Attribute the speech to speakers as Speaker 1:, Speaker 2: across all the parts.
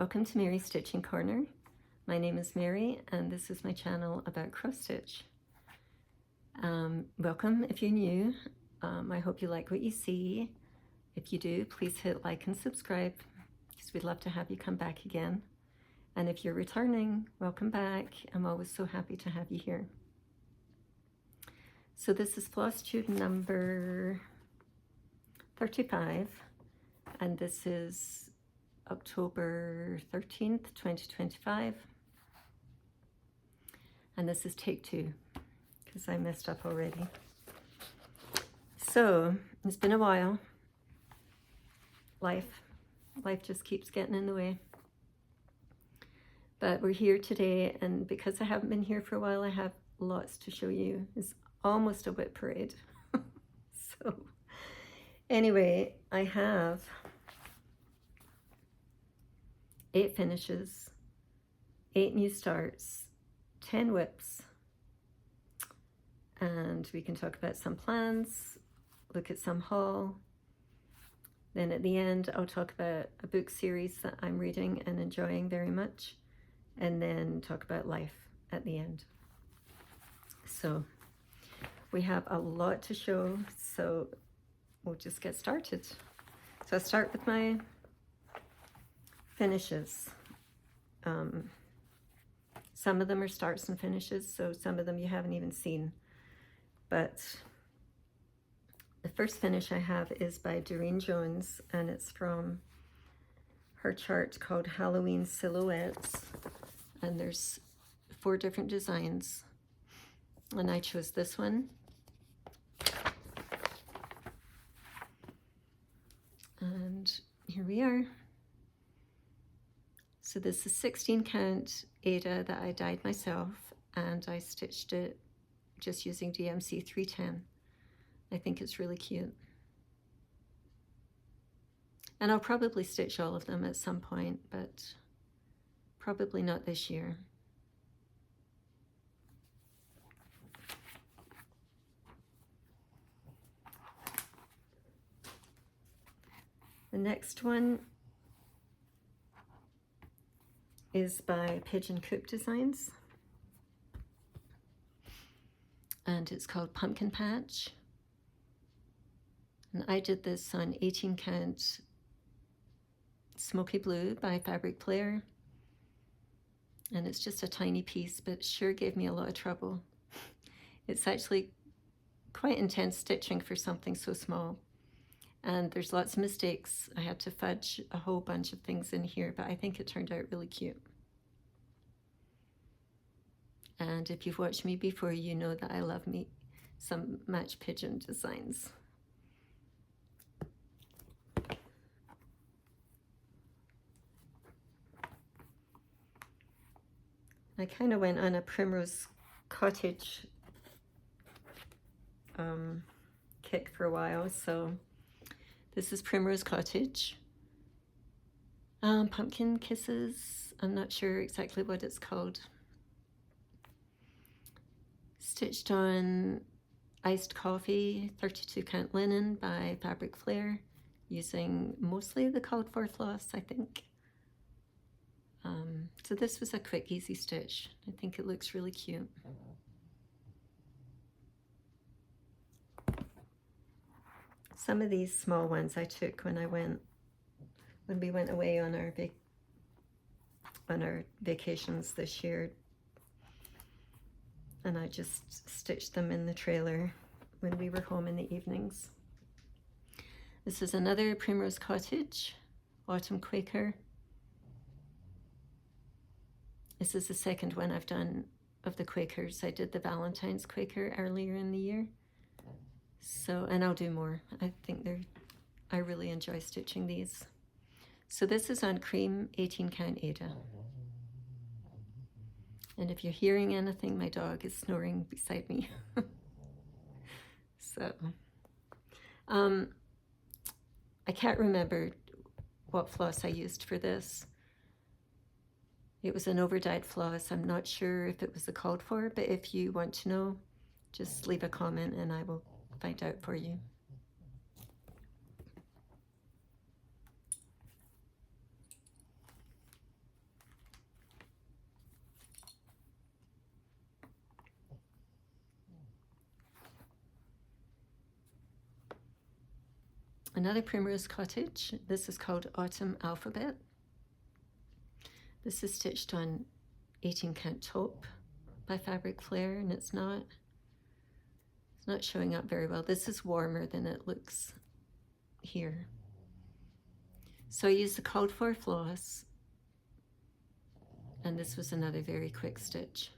Speaker 1: Welcome to Mary's Stitching Corner. My name is Mary and this is my channel about cross stitch. Welcome if you're new. I hope you like what you see. If you do, please hit like and subscribe because we'd love to have you come back again. And if you're returning, welcome back. I'm always so happy to have you here. So this is Flosstube number 35 and this is October 13th, 2025. And this is take 2 because I messed up already. So it's been a while. Life just keeps getting in the way. But we're here today, and because I haven't been here for a while, I have lots to show you. It's almost a whip parade. So anyway, I have 8 finishes, 8 new starts, 10 whips, and we can talk about some plans, look at some haul. Then at the end, I'll talk about a book series that I'm reading and enjoying very much, and then talk about life at the end. So we have a lot to show, so we'll just get started. So I'll start with my finishes. Some of them are starts and finishes, so some of them you haven't even seen. But the first finish I have is by Doreen Jones, and it's from her chart called Halloween Silhouettes. And there's 4 different designs. And I chose this one. And here we are. So this is 16 count Ada that I dyed myself, and I stitched it just using DMC 310. I think it's really cute. And I'll probably stitch all of them at some point, but probably not this year. The next one is by Pigeon Coop Designs, and it's called Pumpkin Patch. And I did this on 18 count Smoky Blue by Fabric Player, and it's just a tiny piece, but it sure gave me a lot of trouble. It's actually quite intense stitching for something so small, and there's lots of mistakes. I had to fudge a whole bunch of things in here, but I think it turned out really cute. And if you've watched me before, you know that I love me some match pigeon designs. I kind of went on a Primrose Cottage kick for a while, so this is Primrose Cottage. Pumpkin Kisses, I'm not sure exactly what it's called. Stitched on Iced Coffee, 32 count linen by Fabric Flare, using mostly the called for floss, I think. So this was a quick, easy stitch. I think it looks really cute. Some of these small ones I took when we went away on our vacations this year, and I just stitched them in the trailer when we were home in the evenings. This is another Primrose Cottage, Autumn Quaker. This is the second one I've done of the Quakers. I did the Valentine's Quaker earlier in the year. So, and I'll do more. I think I really enjoy stitching these. So this is on cream 18 count Ada. And if you're hearing anything, my dog is snoring beside me. So, I can't remember what floss I used for this. It was an over-dyed floss. I'm not sure if it was the called for, but if you want to know, just leave a comment and I will find out for you. Another Primrose Cottage. This is called Autumn Alphabet. This is stitched on 18 count taupe by Fabric Flare, and it's not showing up very well. This is warmer than it looks here. So I used the called for floss, and this was another very quick stitch.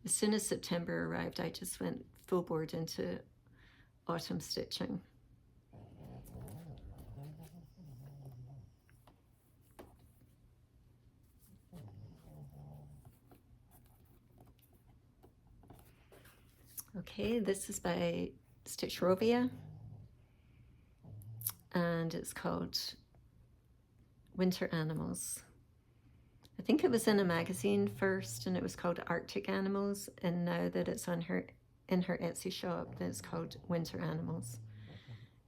Speaker 1: As soon as September arrived, I just went full board into autumn stitching. Okay, this is by Stitch Rovia, and it's called Winter Animals. I think it was in a magazine first, and it was called Arctic Animals, and now that it's on in her Etsy shop, it's called Winter Animals.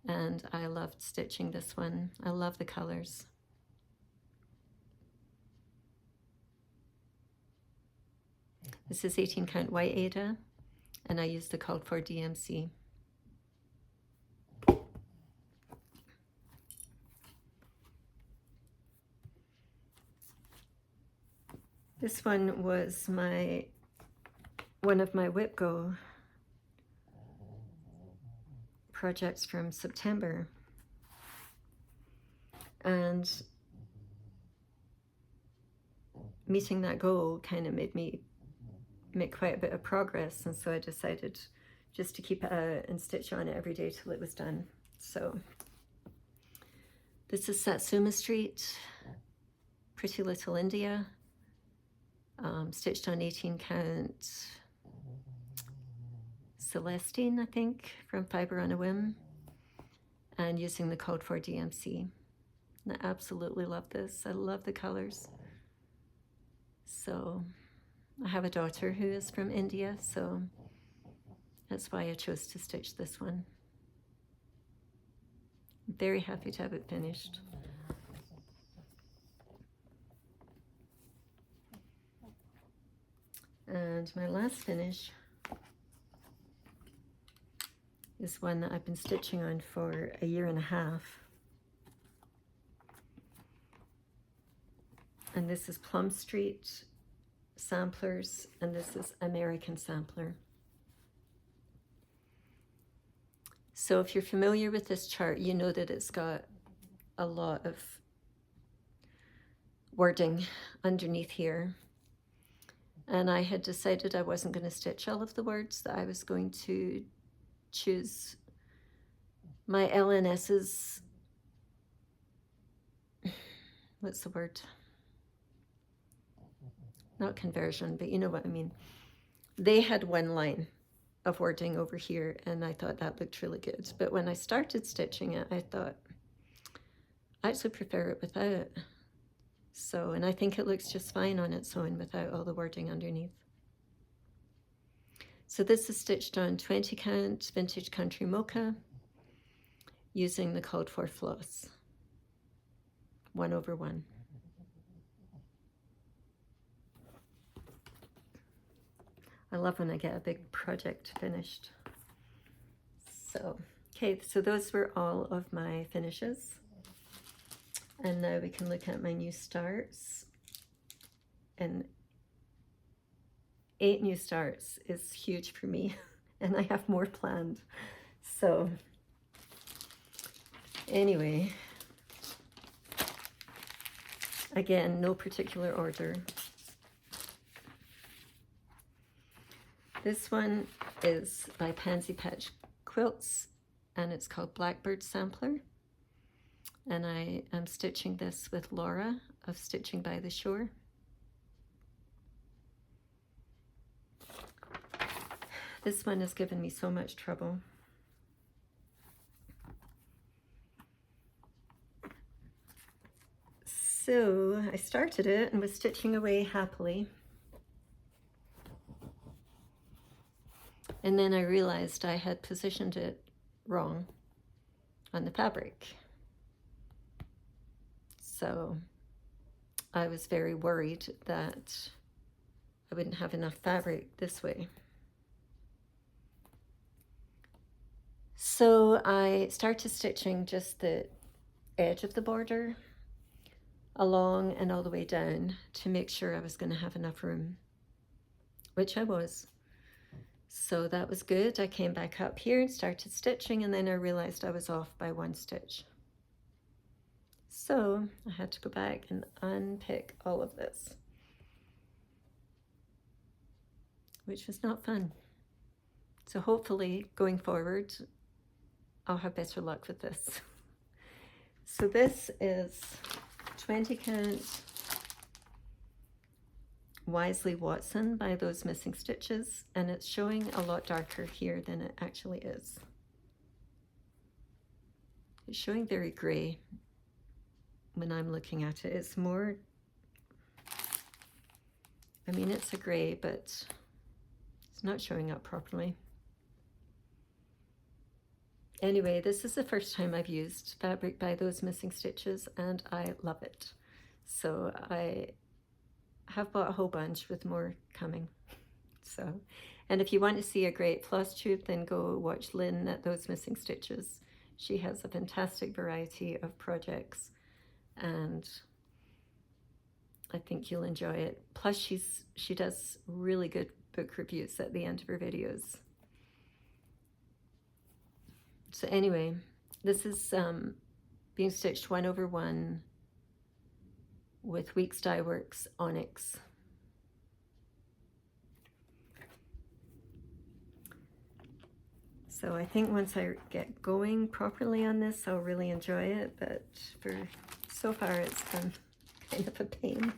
Speaker 1: And I loved stitching this one. I love the colors. This is 18 count White Ada, and I used the called for DMC. This one was one of my Whip Go projects from September, and meeting that goal kind of made me make quite a bit of progress, and so I decided just to keep it out and stitch on it every day till it was done. So this is Satsuma Street, Pretty Little India, stitched on 18 count Celestine, I think, from Fiber on a Whim, and using the code for DMC. And I absolutely love this. I love the colors. So I have a daughter who is from India, so that's why I chose to stitch this one. I'm very happy to have it finished. And my last finish is one that I've been stitching on for a year and a half. And this is Plum Street Samplers, and this is American Sampler. So if you're familiar with this chart, you know that it's got a lot of wording underneath here. And I had decided I wasn't going to stitch all of the words, that I was going to choose my LNS's, what's the word? Not conversion, but you know what I mean. They had one line of wording over here, and I thought that looked really good. But when I started stitching it, I thought, I actually prefer it without. So, and I think it looks just fine on its own without all the wording underneath. So this is stitched on 20 count Vintage Country Mocha using the called for floss, 1/1. I love when I get a big project finished. So, okay, so those were all of my finishes. And now we can look at my new starts. And 8 new starts is huge for me, and I have more planned. So anyway, again, no particular order. This one is by Pansy Patch Quilts, and it's called Blackbird Sampler. And I am stitching this with Laura of Stitching by the Shore. This one has given me so much trouble. So I started it and was stitching away happily. And then I realized I had positioned it wrong on the fabric. So I was very worried that I wouldn't have enough fabric this way. So I started stitching just the edge of the border along and all the way down to make sure I was going to have enough room, which I was. So that was good. I came back up here and started stitching, and then I realized I was off by 1 stitch. So I had to go back and unpick all of this, which was not fun. So hopefully going forward, I'll have better luck with this. So this is 20 count Wisely Watson by Those Missing Stitches, and it's showing a lot darker here than it actually is. It's showing very gray when I'm looking at it. It's more, I mean, it's a gray, but it's not showing up properly. Anyway, this is the first time I've used fabric by Those Missing Stitches, and I love it. So I have bought a whole bunch with more coming. So, and if you want to see a great Flosstube, then go watch Lynn at Those Missing Stitches. She has a fantastic variety of projects, and I think you'll enjoy it. Plus, she does really good book reviews at the end of her videos. So anyway, this is being stitched 1/1 with Weeks Dye Works Onyx. So I think once I get going properly on this, I'll really enjoy it, but for so far it's been kind of a pain.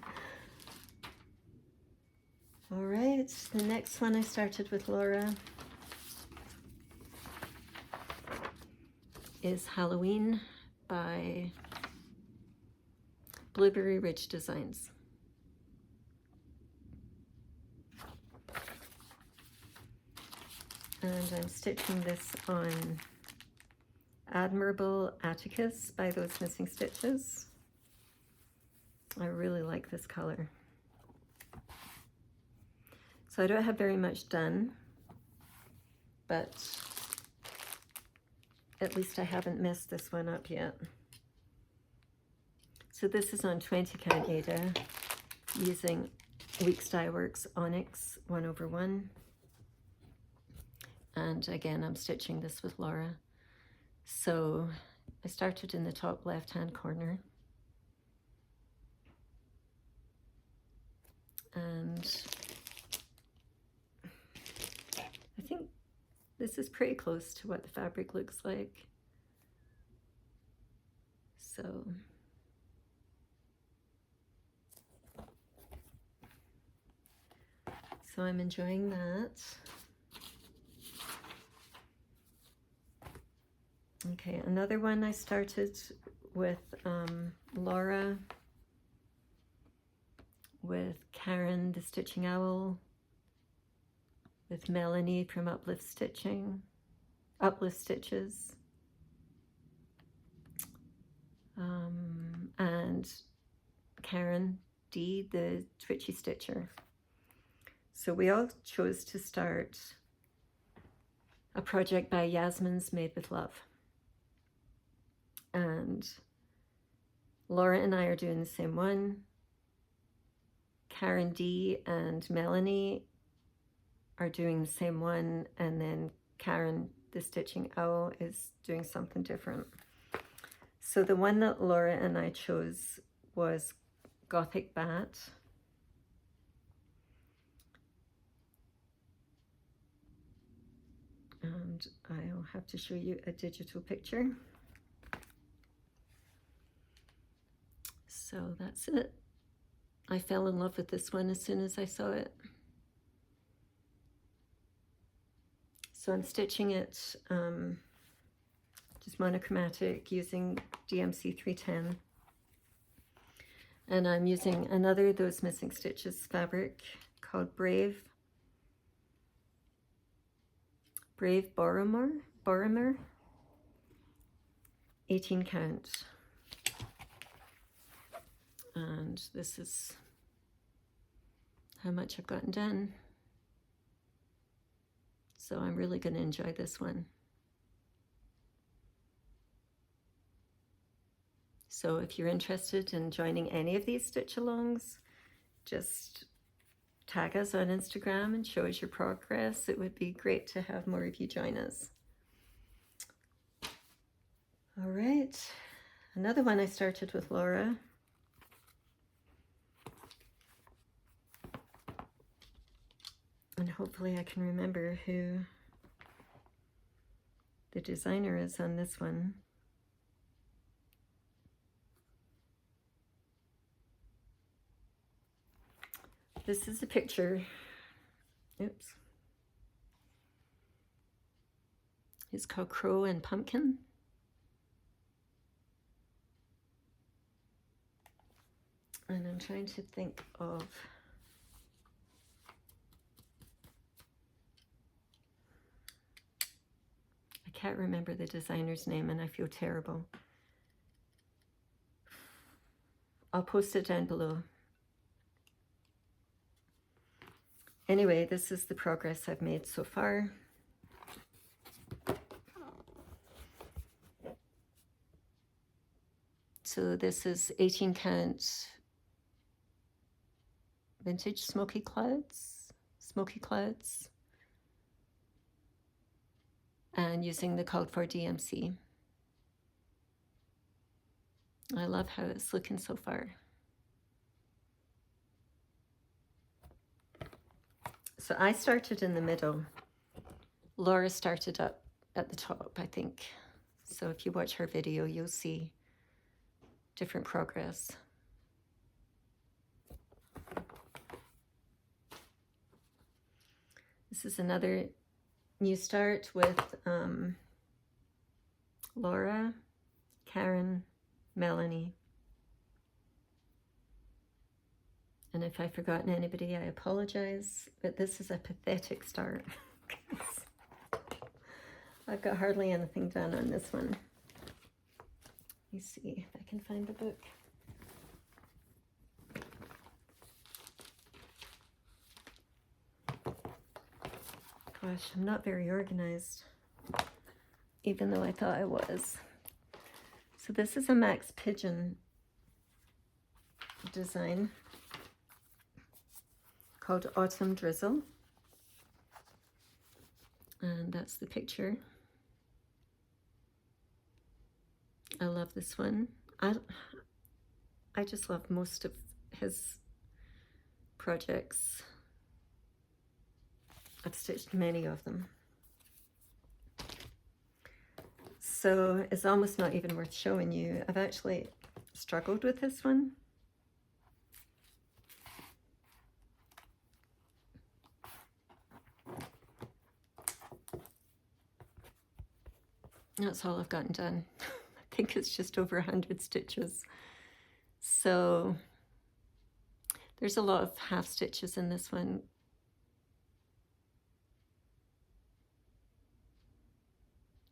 Speaker 1: All right, the next one I started with Laura is Halloween by Blueberry Ridge Designs. And I'm stitching this on Admirable Atticus by Those Missing Stitches. I really like this color. So I don't have very much done, but at least I haven't messed this one up yet. So this is on 20 count Ada using Weeks Dye Works Onyx 1/1. And again, I'm stitching this with Laura. So I started in the top left-hand corner. And I think this is pretty close to what the fabric looks like. So I'm enjoying that. Okay, another one I started with Laura, with Karen the Stitching Owl, with Melanie from Uplift Stitches, and Karen D, the Twitchy Stitcher. So we all chose to start a project by Yasmin's Made with Love. And Laura and I are doing the same one. Karen D and Melanie are doing the same one, and then Karen the Stitching Owl is doing something different. So the one that Laura and I chose was Gothic Bat. And I'll have to show you a digital picture. So that's it. I fell in love with this one as soon as I saw it. So I'm stitching it just monochromatic using DMC 310. And I'm using another of Those Missing Stitches fabric called Brave Boromer, 18 count. And this is how much I've gotten done. So I'm really going to enjoy this one. So if you're interested in joining any of these stitch-alongs, just tag us on Instagram and show us your progress. It would be great to have more of you join us. All right, another one I started with Laura. And hopefully I can remember who the designer is on this one. This is a picture. Oops. It's called Crow and Pumpkin. And I'm trying to think of I can't remember the designer's name and I feel terrible. I'll post it down below. Anyway, this is the progress I've made so far. So this is 18 count vintage smoky clouds, and using the called for DMC. I love how it's looking so far. So I started in the middle. Laura started up at the top, I think. So if you watch her video, you'll see different progress. This is another new start with Laura, Karen, Melanie. And if I've forgotten anybody, I apologize, but this is a pathetic start. I've got hardly anything done on this one. Let me see if I can find the book. Gosh, I'm not very organized, even though I thought I was. So this is a Max Pigeon design called Autumn Drizzle. And that's the picture. I love this one. I just love most of his projects. I've stitched many of them. So it's almost not even worth showing you. I've actually struggled with this one. That's all I've gotten done. I think it's just over 100 stitches. So there's a lot of half stitches in this one.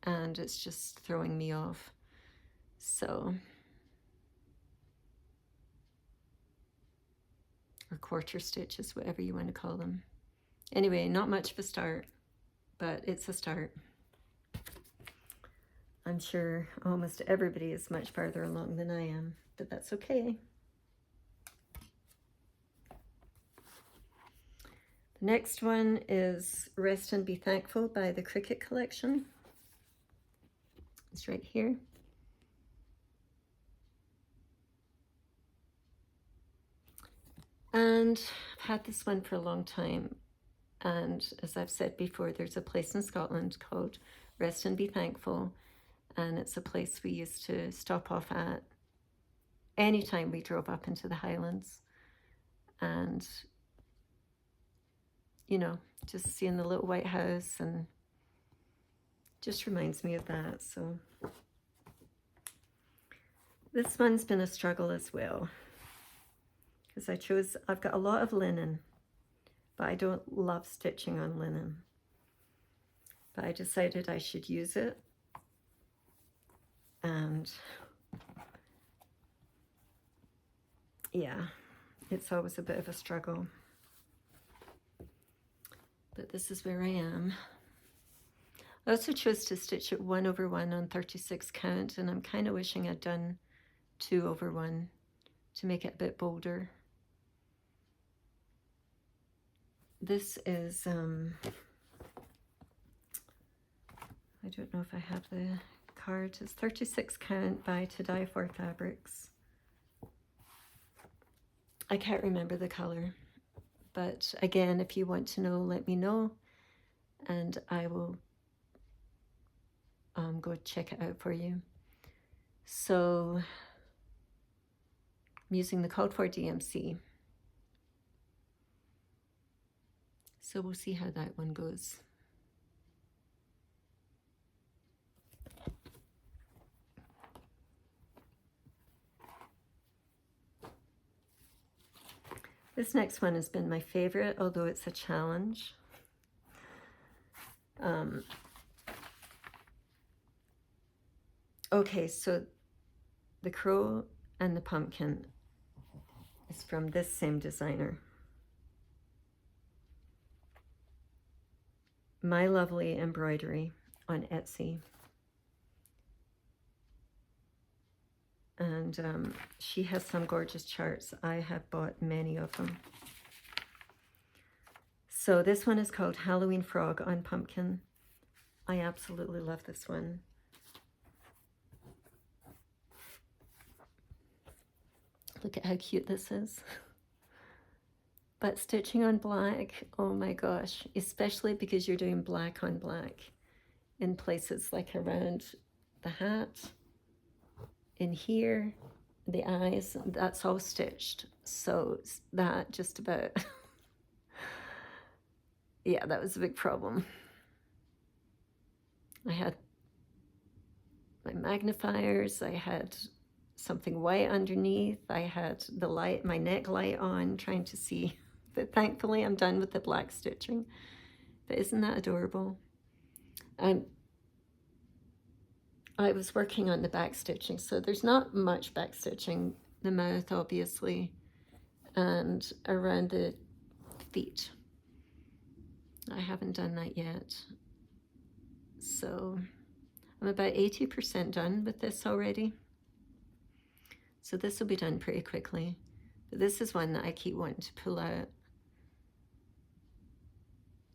Speaker 1: And it's just throwing me off. So, or quarter stitches, whatever you want to call them. Anyway, not much of a start, but it's a start. I'm sure almost everybody is much farther along than I am, but that's okay. The next one is Rest and Be Thankful by the Cricket Collection. It's right here. And I've had this one for a long time. And as I've said before, there's a place in Scotland called Rest and Be Thankful. And it's a place we used to stop off at anytime we drove up into the Highlands. And, you know, just seeing the little white house and just reminds me of that. So this one's been a struggle as well, because I've got a lot of linen, but I don't love stitching on linen. But I decided I should use it. And yeah, it's always a bit of a struggle. But this is where I am. I also chose to stitch it 1/1 on 36 count, and I'm kind of wishing I'd done 2/1 to make it a bit bolder. This is, I don't know if I have the card. It's 36 count by To Die For Fabrics. I can't remember the color, but again, if you want to know, let me know, and I will go check it out for you. So I'm using the code for DMC. So we'll see how that one goes. This next one has been my favorite, although it's a challenge. Okay, so the crow and the pumpkin is from this same designer. My Lovely Embroidery on Etsy. And she has some gorgeous charts. I have bought many of them. So this one is called Halloween Frog on Pumpkin. I absolutely love this one. Look at how cute this is. But stitching on black, oh my gosh, especially because you're doing black on black in places like around the hat, in here, the eyes, that's all stitched. So that just about, yeah, that was a big problem. I had my magnifiers, I had something white underneath, I had the light, my neck light on, trying to see. But thankfully I'm done with the black stitching. But isn't that adorable? I was working on the back stitching, so there's not much back stitching. The mouth, obviously, and around the feet. I haven't done that yet. So I'm about 80% done with this already. So this will be done pretty quickly. But this is one that I keep wanting to pull out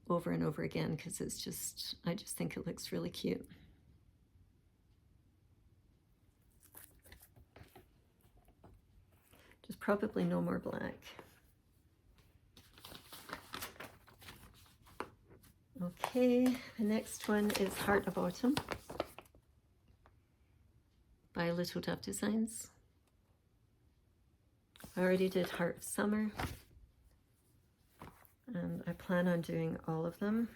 Speaker 1: over and over again because it's just, I just think it looks really cute. There's probably no more black. Okay, the next one is Heart of Autumn by Little Dove Designs. I already did Heart of Summer, and I plan on doing all of them.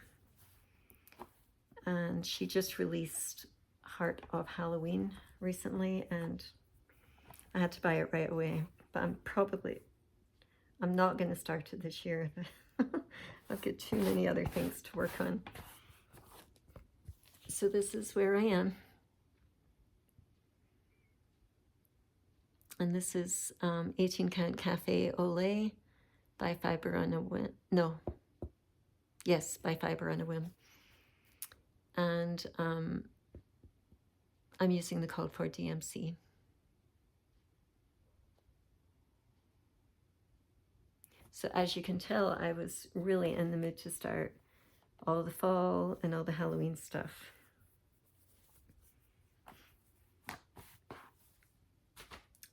Speaker 1: And she just released Heart of Halloween recently, and I had to buy it right away. But I'm not going to start it this year. I've got too many other things to work on. So this is where I am. And this is 18 Count Cafe Olay by Fiber on a Whim. No. Yes, by Fiber on a Whim. And I'm using the code for DMC. So as you can tell, I was really in the mood to start all the fall and all the Halloween stuff.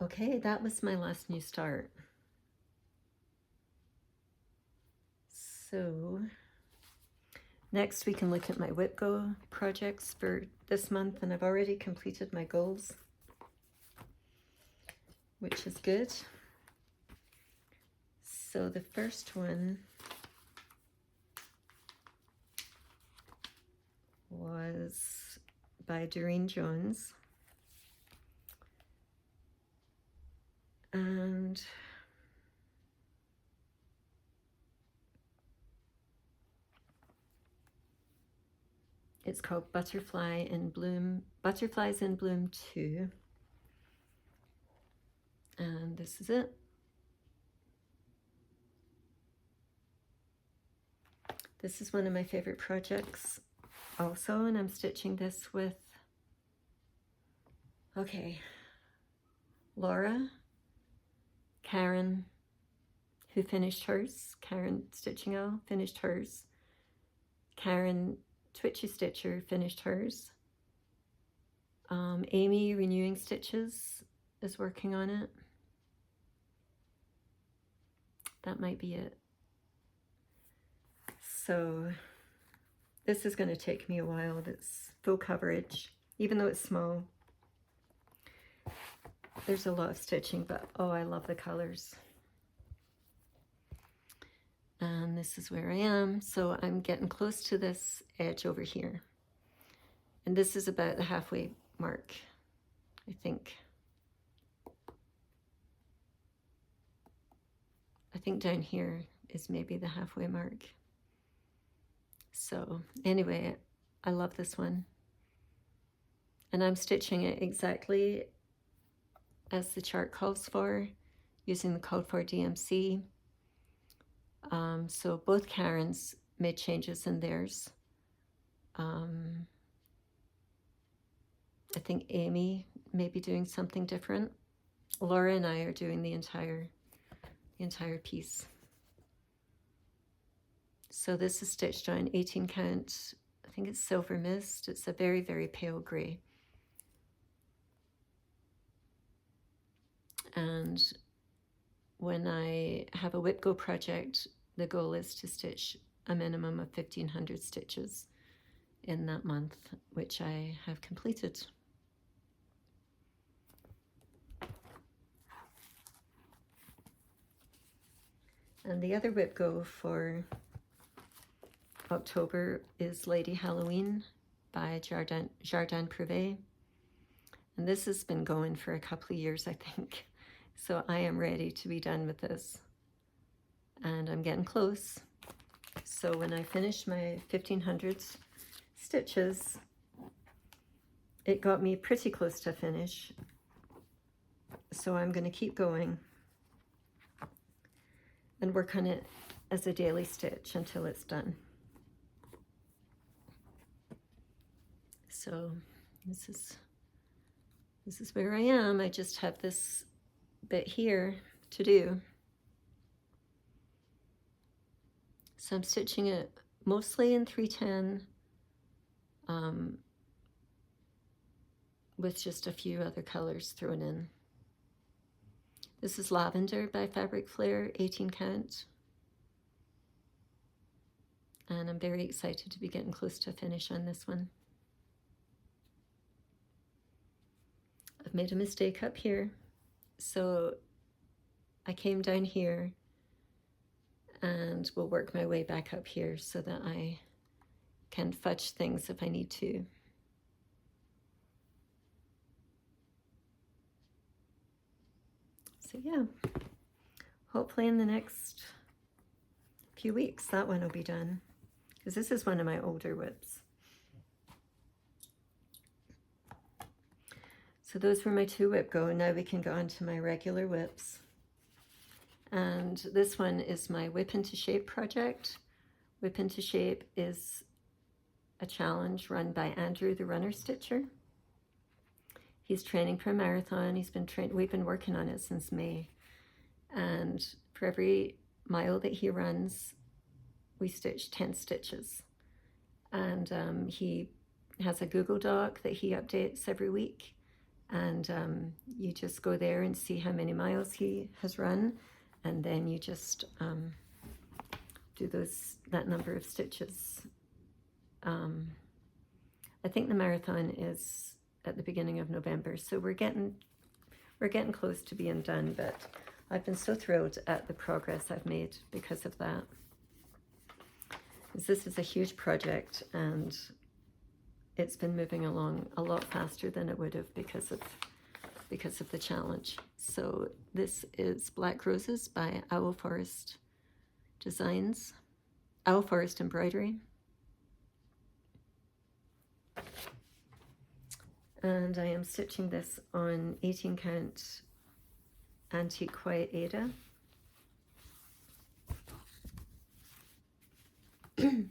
Speaker 1: Okay, that was my last new start. So next we can look at my Whip Go projects for this month, and I've already completed my goals, which is good. So the first one was by Doreen Jones. And it's called Butterflies in Bloom 2. And this is it. This is one of my favorite projects also, and I'm stitching this with, okay, Laura, Karen, who finished hers, Karen Stitching Owl finished hers, Karen Twitchy Stitcher finished hers, Amy Renewing Stitches is working on it. That might be it. So this is going to take me a while. That's full coverage, even though it's small. There's a lot of stitching, but oh, I love the colors. And this is where I am. So I'm getting close to this edge over here. And this is about the halfway mark, I think. I think down here is maybe the halfway mark. So anyway, I love this one. And I'm stitching it exactly as the chart calls for, using the code for DMC. So both Karens made changes in theirs. I think Amy may be doing something different. Laura and I are doing the entire piece. So this is stitched on 18 count. I think it's Silver Mist. It's a very, very pale gray. And when I have a Whip Go project, the goal is to stitch a minimum of 1,500 stitches in that month, which I have completed. And the other Whip Go for October is Lady Halloween by Jardin Privé. And this has been going for a couple of years, I think. So I am ready to be done with this. And I'm getting close. So when I finish my 1,500 stitches, it got me pretty close to finish. So I'm going to keep going and work on it as a daily stitch until it's done. So this is where I am. I just have this bit here to do. So I'm stitching it mostly in 310 with just a few other colors thrown in. This is Lavender by Fabric Flair, 18 count. And I'm very excited to be getting close to a finish on this one. I've made a mistake up here. So I came down here and will work my way back up here so that I can fudge things if I need to. So yeah, hopefully in the next few weeks that one will be done, because this is one of my older whips. So those were my two whip go. Now we can go on to my regular whips. And this one is my Whip into Shape project. Whip into Shape is a challenge run by Andrew, the runner stitcher. He's training for a marathon. We've been working on it since May. And for every mile that he runs, we stitch 10 stitches. And he has a Google Doc that he updates every week. And you just go there and see how many miles he has run. And then you just do that number of stitches. I think the marathon is at the beginning of November, so we're getting close to being done, but I've been so thrilled at the progress I've made because of that. This is a huge project, and it's been moving along a lot faster than it would have because of the challenge. So this is Black Roses by Owl Forest Designs, Owl Forest Embroidery. And I am stitching this on 18 count Antique White Ada. And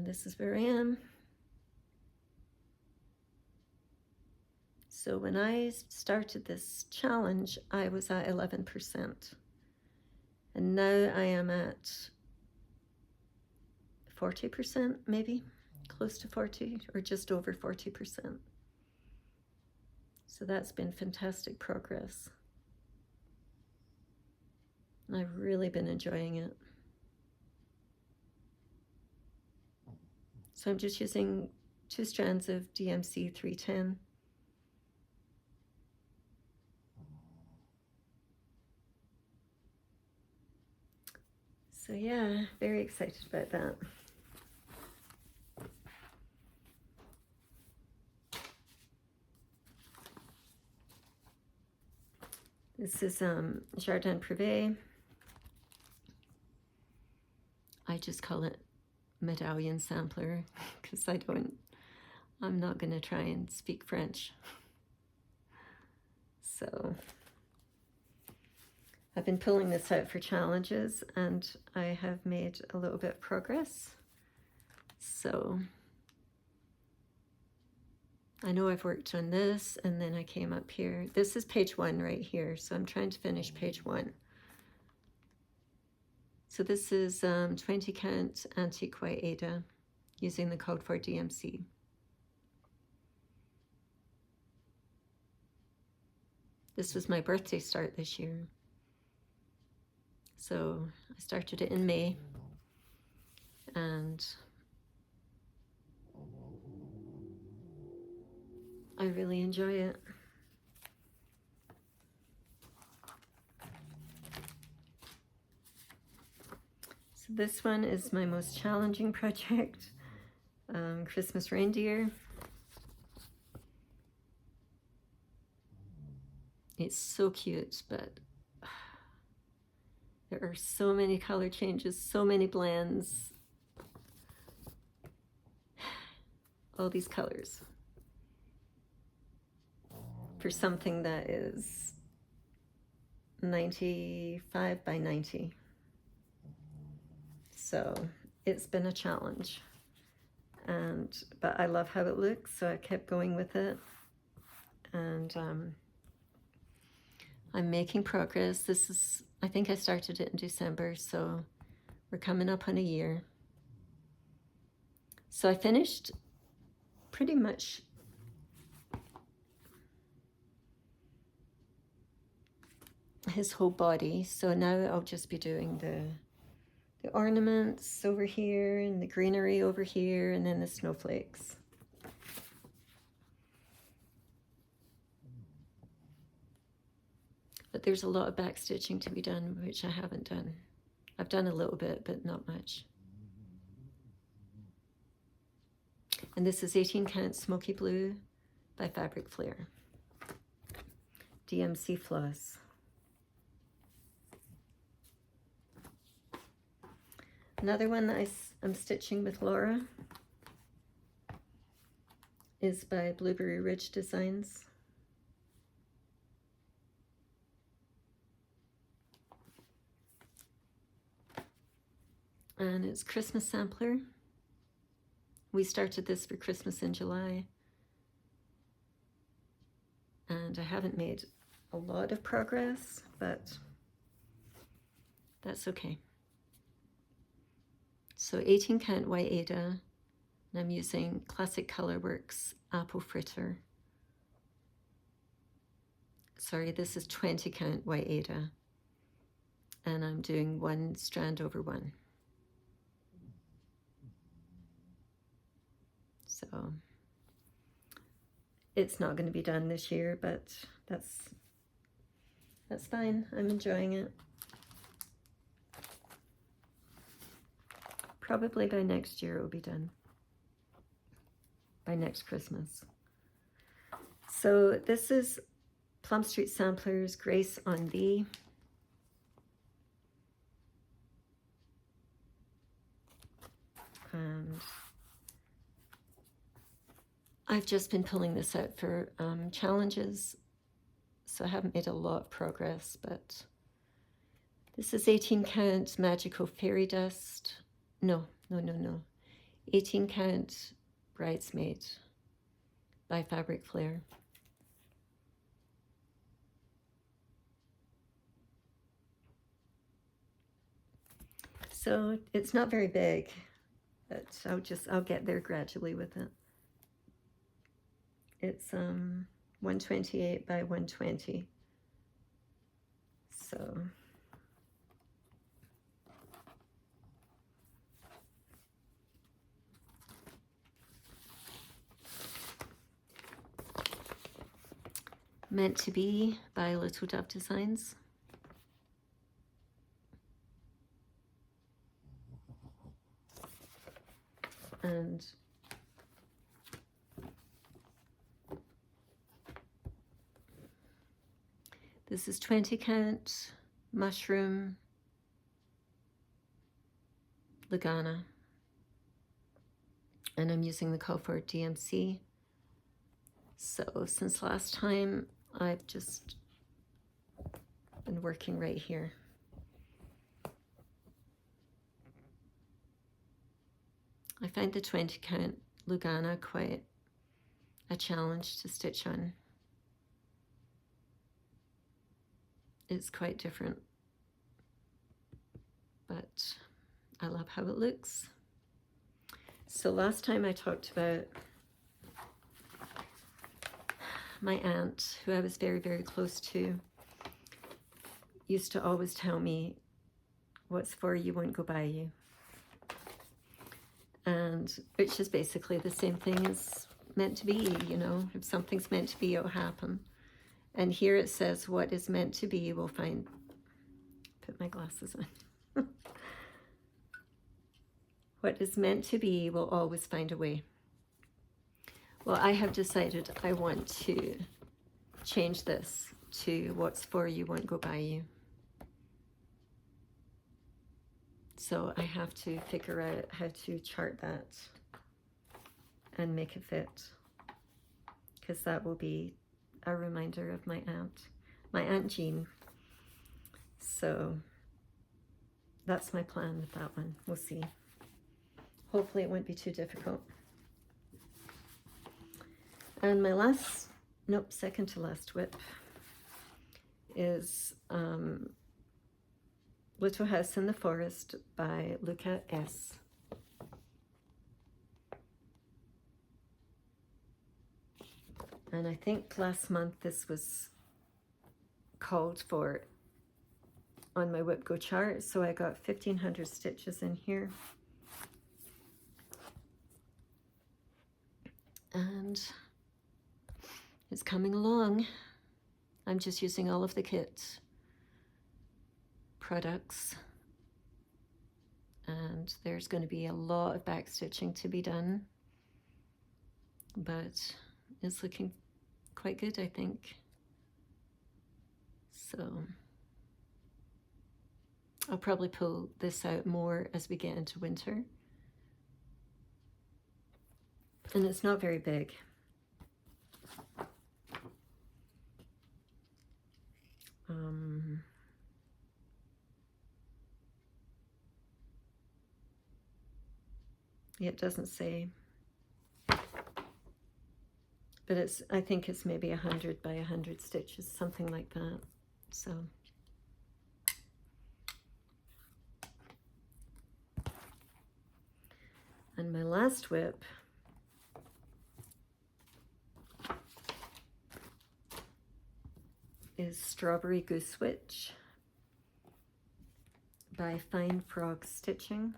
Speaker 1: this is where I am. So when I started this challenge, I was at 11%. And now I am at 40%, maybe, close to 40 or just over 40%. So that's been fantastic progress. And I've really been enjoying it. So I'm just using 2 strands of DMC 310. So yeah, very excited about that. This is Jardin Privé. I just call it medallion sampler because I'm not going to try and speak French. So I've been pulling this out for challenges and I have made a little bit of progress. So I know I've worked on this and then I came up here. This is page 1 right here. So I'm trying to finish page 1. So this is 20 count antique white Ada using the code for DMC. This was my birthday start this year. So I started it in May and I really enjoy it. So this one is my most challenging project, Christmas reindeer. It's so cute, but there are so many color changes, so many blends, all these colors for something that is 95 by 90. So it's been a challenge, but I love how it looks, so I kept going with it, and I'm making progress. This is, I think I started it in December, so we're coming up on a year. So I finished pretty much his whole body. So now I'll just be doing the ornaments over here and the greenery over here and then the snowflakes. But there's a lot of back stitching to be done, which I haven't done. I've done a little bit, but not much. And this is 18 count Smoky Blue by Fabric Flair. DMC floss. Another one that I'm stitching with Laura is by Blueberry Ridge Designs. And it's Christmas sampler. We started this for Christmas in July. And I haven't made a lot of progress, but that's okay. So 18 count white Ada, and I'm using Classic Colorworks Apple Fritter. Sorry, this is 20 count white Ada, and I'm doing 1 strand over 1. So it's not going to be done this year, but that's fine. I'm enjoying it. Probably by next year it will be done. By next Christmas. So this is Plum Street Samplers Grace on Thee. And I've just been pulling this out for challenges, so I haven't made a lot of progress, but this is 18 count Magical Fairy Dust. No. 18 count Bridesmaid by Fabric Flair. So it's not very big, but I'll get there gradually with it. It's 128 by 120. So Meant to Be by Little Dove Designs. And this is 20 count mushroom Lugana, and I'm using the call for DMC. So since last time, I've just been working right here. I find the 20 count Lugana quite a challenge to stitch on. It's quite different, but I love how it looks. So last time I talked about my aunt, who I was very, very close to, used to always tell me, what's for you won't go by you. And which is basically the same thing as meant to be, you know, if something's meant to be, it'll happen. And here it says, what is meant to be will find, put my glasses on. What is meant to be will always find a way. Well, I have decided I want to change this to what's for you won't go by you. So I have to figure out how to chart that and make it fit, because that will be a reminder of my Aunt Jean. So that's my plan with that one. We'll see. Hopefully it won't be too difficult. And my last, nope, second to last whip is Little House in the Forest by Luca S. And I think last month this was called for on my whip go chart, so I got 1,500 stitches in here. And it's coming along. I'm just using all of the kit products, and there's going to be a lot of back stitching to be done, but it's looking quite good, I think. So I'll probably pull this out more as we get into winter. And it's not very big. Yeah, it doesn't say, but it's, I think it's maybe 100 by 100 stitches, something like that. So and my last whip is Strawberry Goose Witch by Fine Frog Stitching.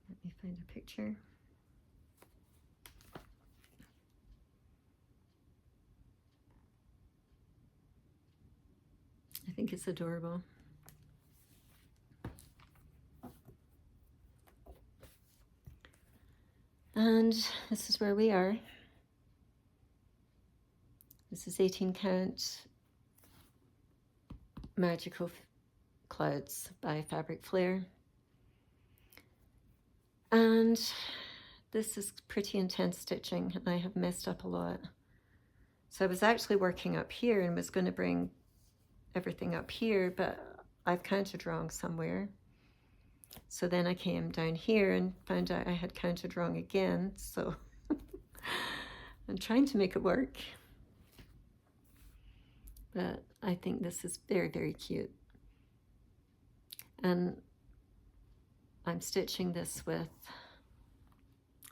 Speaker 1: Let me find a picture. I think it's adorable. And this is where we are. This is 18 count Magical Clouds by Fabric Flare. And this is pretty intense stitching, and I have messed up a lot. So I was actually working up here and was going to bring everything up here, but I've counted wrong somewhere. So then I came down here and found out I had counted wrong again. So I'm trying to make it work. but I think this is very, very cute. And I'm stitching this with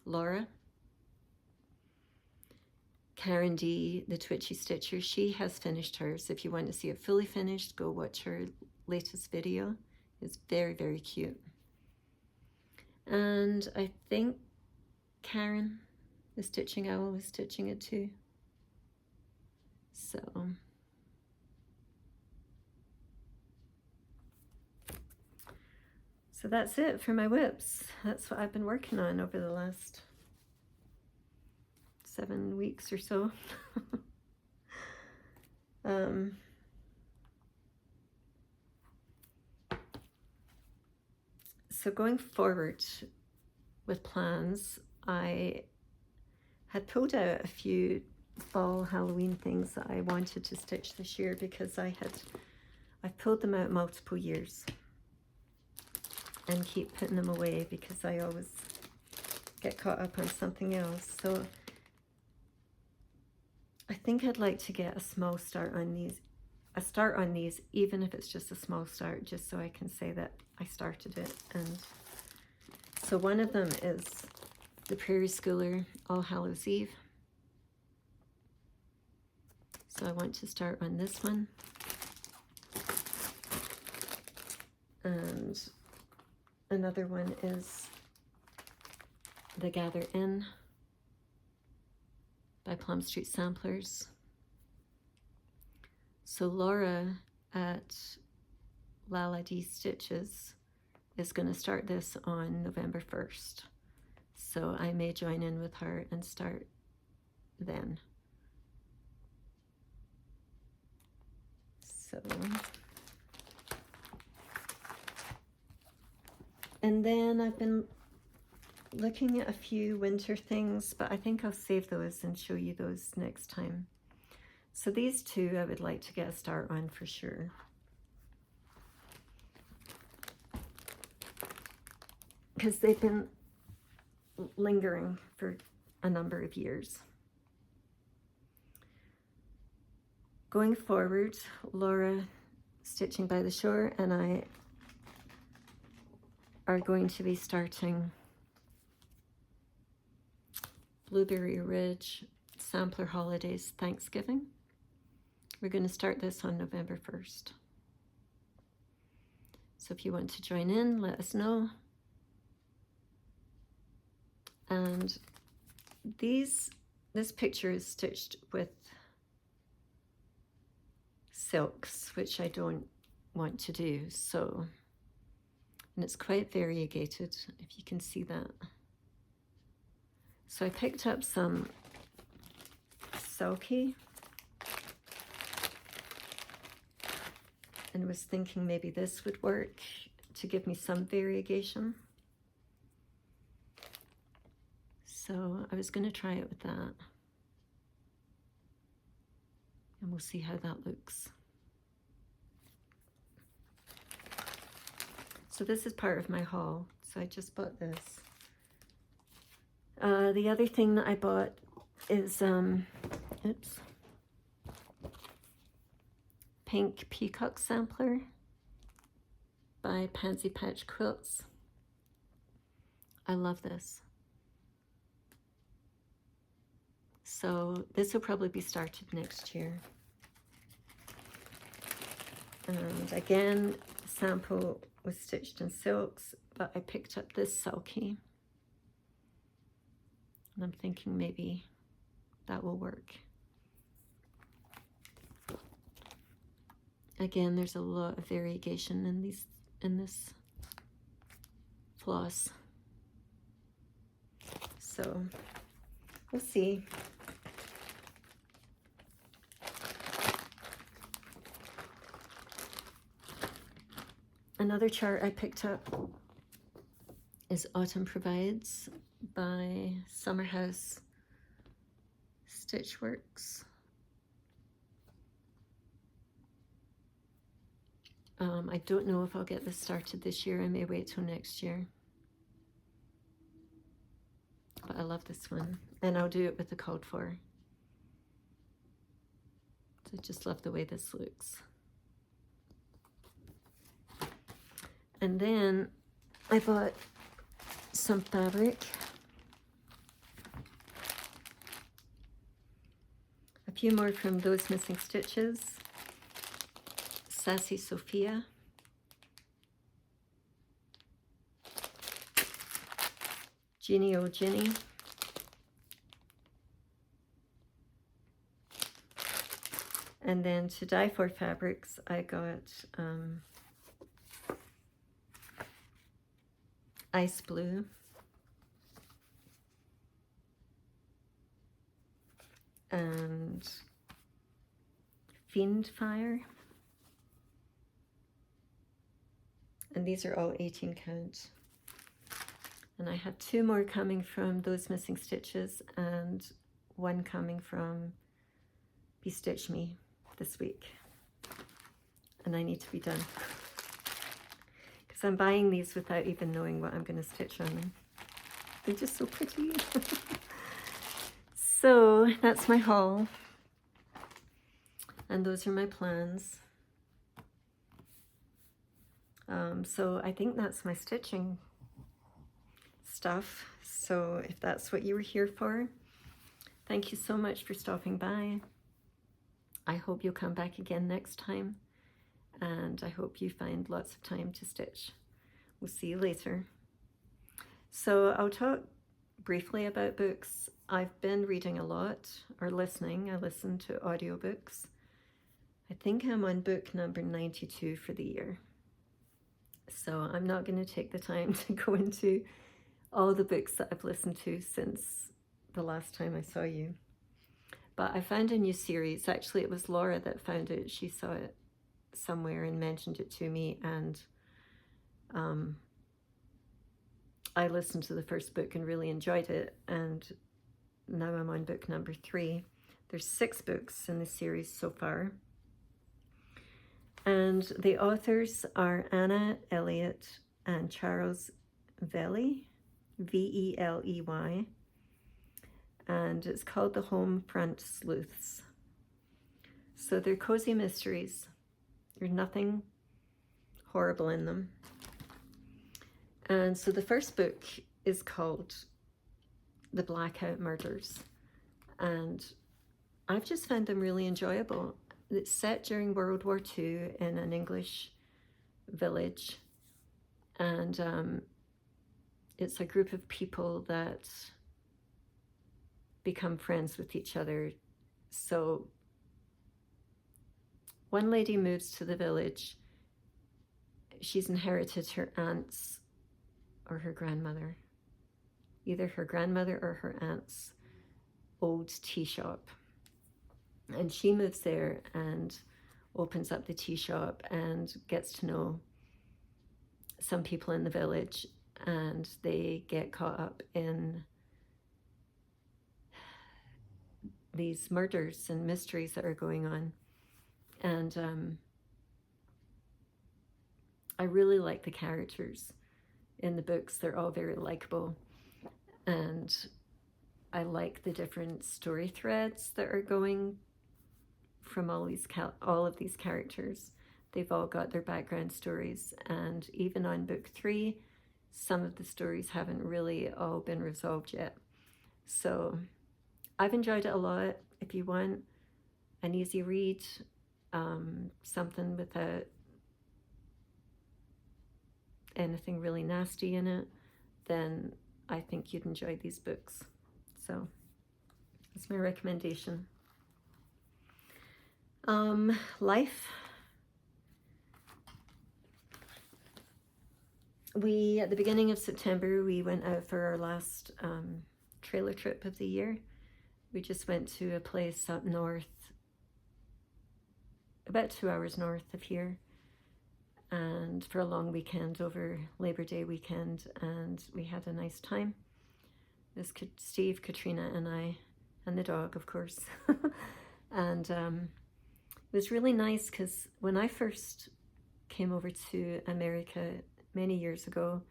Speaker 1: Laura. Karen D, the Twitchy Stitcher, she has finished hers. If you want to see it fully finished, go watch her latest video. It's very, very cute. And I think Karen, the Stitching Owl, was stitching it too. So that's it for my whips. That's what I've been working on over the last 7 weeks or so. So going forward with plans, I had pulled out a few fall Halloween things that I wanted to stitch this year because I've pulled them out multiple years and keep putting them away because I always get caught up on something else. So I think I'd like to get a small start on these, even if it's just a small start, just so I can say that I started it. And so one of them is the Prairie Schooler All Hallows Eve. So I want to start on this one. And another one is the Gather In by Plum Street Samplers. So Laura at Lala D Stitches is going to start this on November 1st. So I may join in with her and start then. So, and then I've been looking at a few winter things, but I think I'll save those and show you those next time. So these two I would like to get a start on for sure. Because they've been lingering for a number of years. Going forward, Laura Stitching by the Shore and I are going to be starting Blueberry Ridge Sampler Holidays Thanksgiving. We're going to start this on November 1st. So if you want to join in, let us know. And this picture is stitched with silks, which I don't want to do. So, and it's quite variegated, if you can see that. So I picked up some Sulky and was thinking maybe this would work to give me some variegation. So I was going to try it with that. And we'll see how that looks. So this is part of my haul. So I just bought this. The other thing that I bought is, Pink Peacock Sampler by Pansy Patch Quilts. I love this. So this will probably be started next year. And again, the sample was stitched in silks, but I picked up this Sulky. And I'm thinking maybe that will work. Again, there's a lot of variegation in this floss. So we'll see. Another chart I picked up is Autumn Provides by Summerhouse Stitchworks. I don't know if I'll get this started this year. I may wait till next year. But I love this one. And I'll do it with the called for. So I just love the way this looks. And then I bought some fabric. A few more from Those Missing Stitches. Sassy Sophia. Ginny O Ginny. And then to Die For fabrics, I got Ice Blue. And Fiend Fire. And these are all 18 count. And I have 2 more coming from Those Missing Stitches and 1 coming from Bestitch Me this week. And I need to be done. Because I'm buying these without even knowing what I'm going to stitch on them. They're just so pretty. So that's my haul. And those are my plans. So I think that's my stitching stuff. So if that's what you were here for, thank you so much for stopping by. I hope you'll come back again next time, and I hope you find lots of time to stitch. We'll see you later. So I'll talk briefly about books. I've been reading a lot, or listening. I listen to audiobooks. I think I'm on book number 92 for the year. So I'm not going to take the time to go into all the books that I've listened to since the last time I saw you. But I found a new series. Actually, it was Laura that found it. She saw it somewhere and mentioned it to me. And I listened to the first book and really enjoyed it. And now I'm on book number 3. There's 6 books in the series so far. And the authors are Anna Elliott and Charles Velley, V-E-L-E-Y. And it's called The Home Front Sleuths. So they're cozy mysteries. There's nothing horrible in them. And so the first book is called The Blackout Murders. And I've just found them really enjoyable. It's set during World War II in an English village. And it's a group of people that become friends with each other. So one lady moves to the village. She's inherited her aunt's or her grandmother, either her grandmother or her aunt's old tea shop. And she moves there and opens up the tea shop and gets to know some people in the village, and they get caught up in these murders and mysteries that are going on. And I really like the characters in the books. They're all very likable, and I like the different story threads that are going from all of these characters. They've all got their background stories, and even on book 3, some of the stories haven't really all been resolved yet. So I've enjoyed it a lot. If you want an easy read, something without anything really nasty in it, then I think you'd enjoy these books. So that's my recommendation. Life. At the beginning of September, we went out for our last trailer trip of the year. We just went to a place up north, about 2 hours north of here, and for a long weekend over Labor Day weekend, and we had a nice time. It was Steve, Katrina, and I, and the dog, of course. And it was really nice because when I first came over to America many years ago,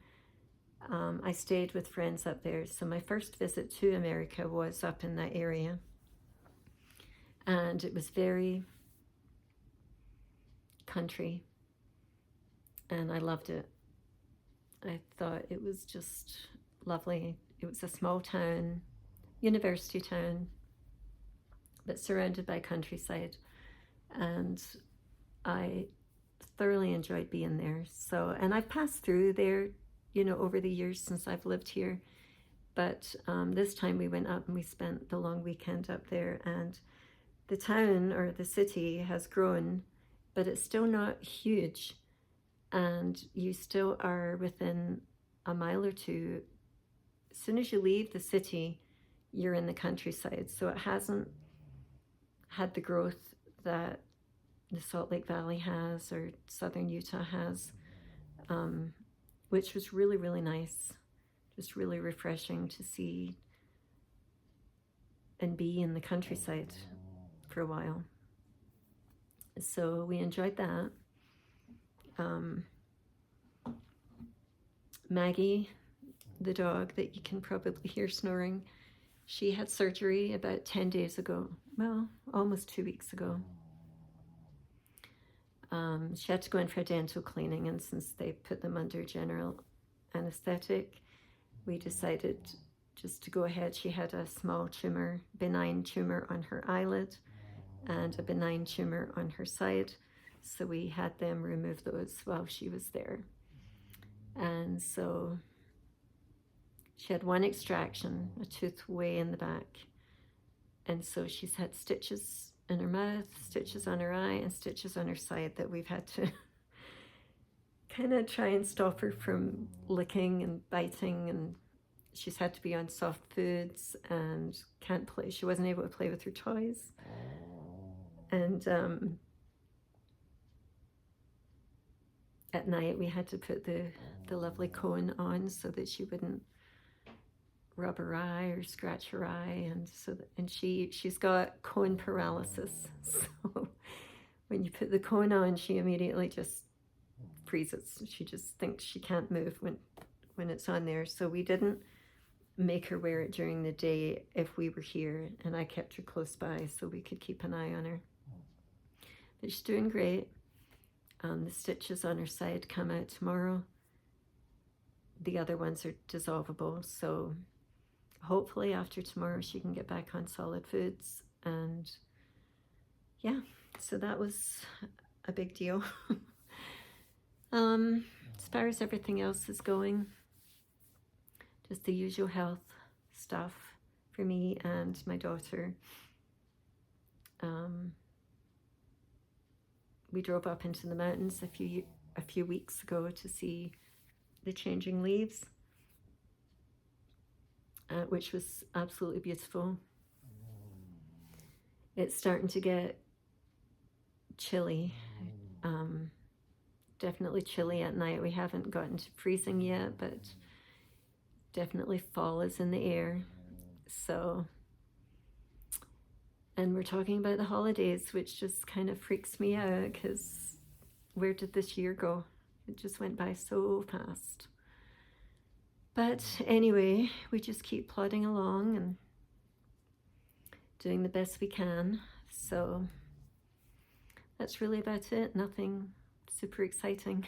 Speaker 1: I stayed with friends up there. So my first visit to America was up in that area. And it was very country, and I loved it. I thought it was just lovely. It was a small town, university town, but surrounded by countryside, and I thoroughly enjoyed being there. So, and I've passed through there, over the years since I've lived here, but this time we went up and we spent the long weekend up there, and the town or the city has grown, but it's still not huge, and you still are within a mile or two. As soon as you leave the city, you're in the countryside, so it hasn't had the growth that the Salt Lake Valley has or southern Utah has, which was really, really nice. Just really refreshing to see and be in the countryside for a while. So we enjoyed that. Maggie, the dog that you can probably hear snoring, she had surgery about 10 days ago. Well, almost 2 weeks ago. She had to go in for a dental cleaning, and since they put them under general anesthetic, we decided just to go ahead. She had a small tumor, benign tumor on her eyelid and a benign tumor on her side. So we had them remove those while she was there. And so she had one extraction, a tooth way in the back. And so she's had stitches in her mouth, stitches on her eye, and stitches on her side that we've had to kind of try and stop her from licking and biting, and she's had to be on soft foods and can't play. She wasn't able to play with her toys. And at night we had to put the lovely cone on so that she wouldn't rub her eye or scratch her eye, and she's got cone paralysis. So when you put the cone on, she immediately just freezes. She just thinks she can't move when it's on there. So we didn't make her wear it during the day if we were here, and I kept her close by so we could keep an eye on her. But she's doing great. The stitches on her side come out tomorrow. The other ones are dissolvable, so hopefully after tomorrow she can get back on solid foods. And yeah, so that was a big deal. As far as everything else is going, just the usual health stuff for me and my daughter. We drove up into the mountains a few weeks ago to see the changing leaves, which was absolutely beautiful. It's starting to get chilly, definitely chilly at night. We haven't gotten to freezing yet, but definitely fall is in the air. So, and we're talking about the holidays, which just kind of freaks me out, because where did this year go? It just went by so fast. But anyway, we just keep plodding along and doing the best we can. So that's really about it. Nothing super exciting.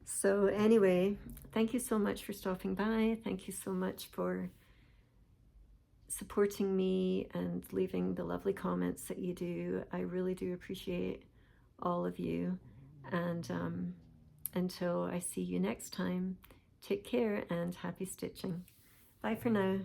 Speaker 1: So anyway, thank you so much for stopping by. Thank you so much for supporting me and leaving the lovely comments that you do. I really do appreciate all of you. And until I see you next time, take care and happy stitching. Bye for now.